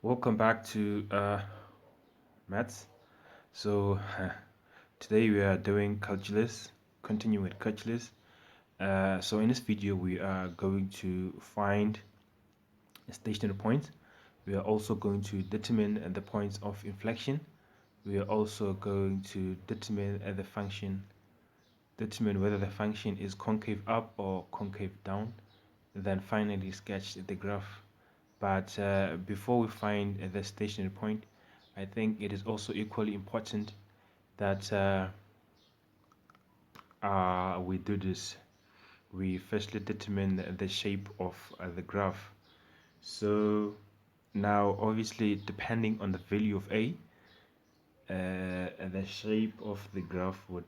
Welcome back to maths. So today we are doing calculus, continue with calculus. So in this video we are going to find a stationary point. We are also going to determine the points of inflection. We are also going to determine the function, determine whether the function is concave up or concave down. And then finally sketch the graph. But before we find the stationary point, I think it is also equally important that we do this. We firstly determine the shape of the graph. So now, obviously, depending on the value of a, the shape of the graph would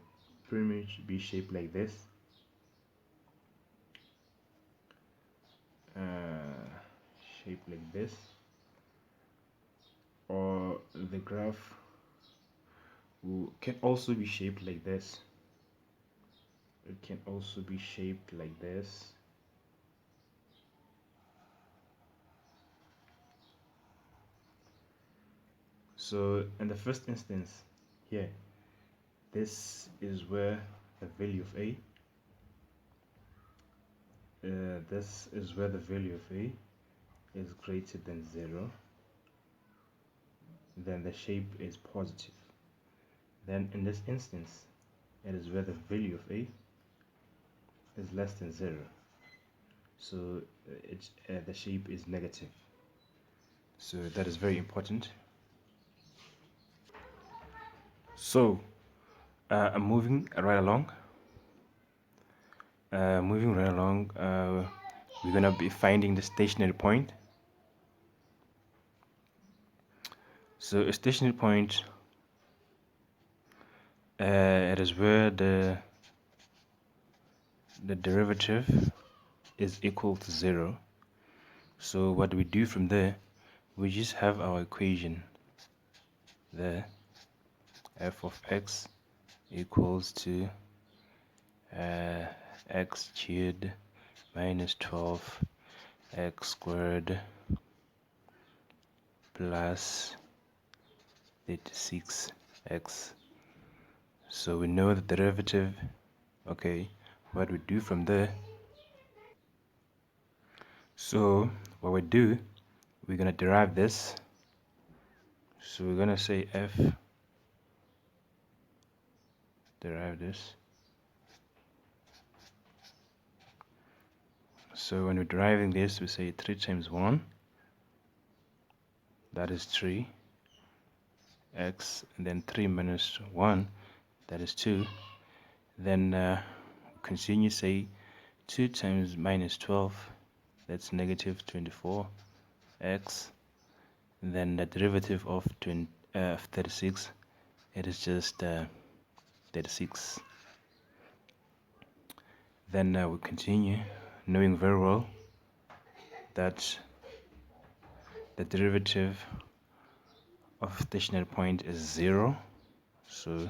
pretty much be shaped like this. Shaped like this, or the graph can also be shaped like this. It can also be shaped like this. So in the first instance here, this is where the value of a, this is where the value of a is greater than 0, then the shape is positive. Then in this instance, it is where the value of a is less than 0, so the shape is negative. So that is very important. So I'm moving right along. We're gonna be finding the stationary point. So a stationary point, it is where the derivative is equal to 0. So what we do from there, we just have our equation there, f of x equals to x cubed minus 12 x squared plus 36x. So we know the derivative. Okay, what we do from there, so what we do, we're gonna derive this. So we're gonna say f derive this. So when we're deriving this, we say 3 times 1, that is 3 x, and then 3 minus 1, that is 2. Then continue, say 2 times minus 12, that's negative 24 x, and then the derivative of 36, it is just 36. Then we continue, knowing very well that the derivative of stationary point is 0, so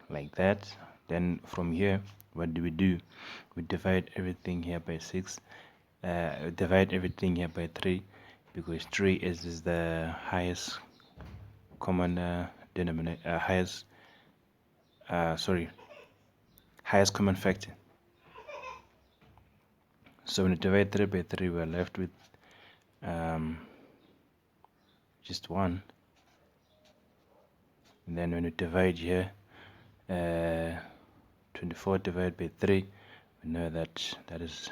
like that. Then from here, what do? We divide everything here by 6, divide everything here by 3, because 3 is the highest common denominator, highest common factor. So when we divide 3 by 3, we're left with just 1. And then when we divide here, 24 divided by 3, we know that that is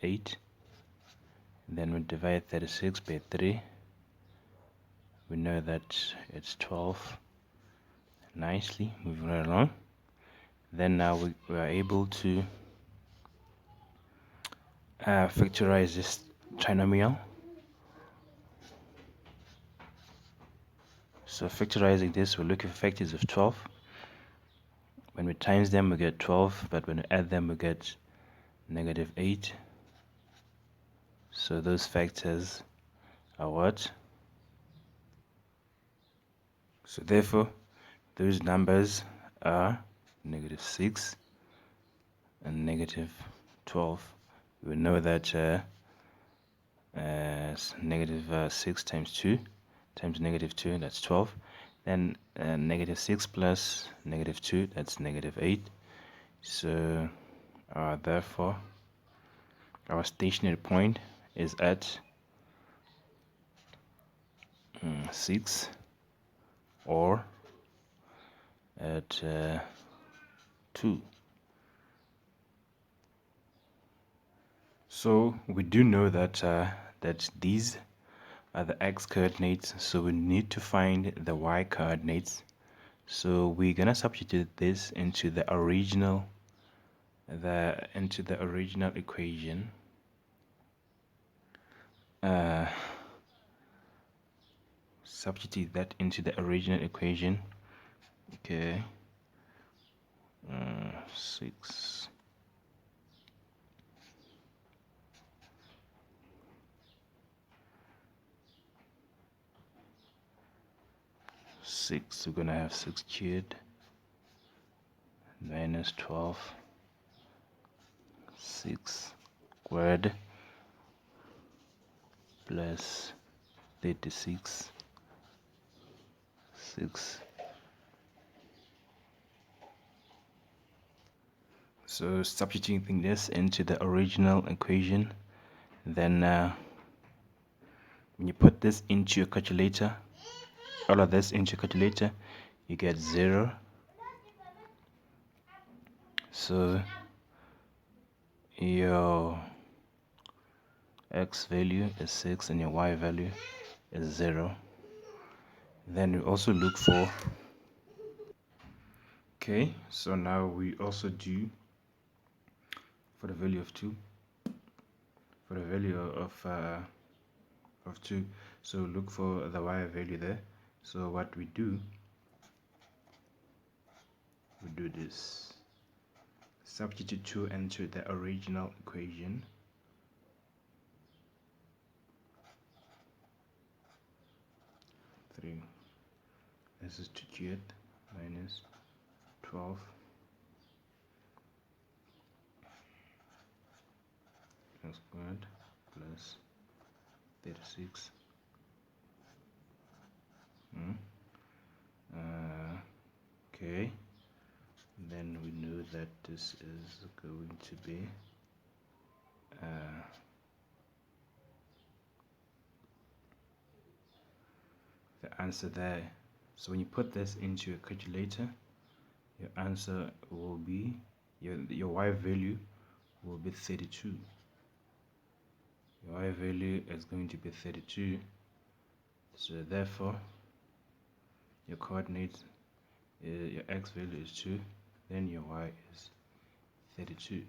8. And then we divide 36 by 3, we know that it's 12. Nicely, moving right along. Then now we are able to factorize this trinomial. So factorizing this, we're looking for factors of 12. When we times them, we get 12, but when we add them, we get negative 8. So those factors are what? So therefore, those numbers are negative 6 and negative 12. We know that as negative 6 times 2 times negative 2, that's 12. Then negative 6 plus negative 2, that's negative 8. So therefore our stationary point is at 6 or at 2. So we do know that that these are the x coordinates, so we need to find the y coordinates. So we're gonna substitute this into the original equation. Substitute that into the original equation. Okay. 6 6, we're gonna have 6 cubed minus 12, 6 squared plus 36, 6. So substituting this into the original equation, then when you put this into your calculator, all of this into your calculator, you get 0. So your x value is 6 and your y value is 0. Then we also look for, okay, so now we also do for the value of 2, for the value of 2, so look for the y value there. So what we do this, substitute 2 into the original equation. 3, this is 2 cubed minus 12 squared plus 36. Okay, then we know that this is going to be the answer there. So when you put this into your calculator, your answer will be, your y value will be 32. Your y value is going to be 32. So therefore your coordinates, your x value is 2, then your y is 32.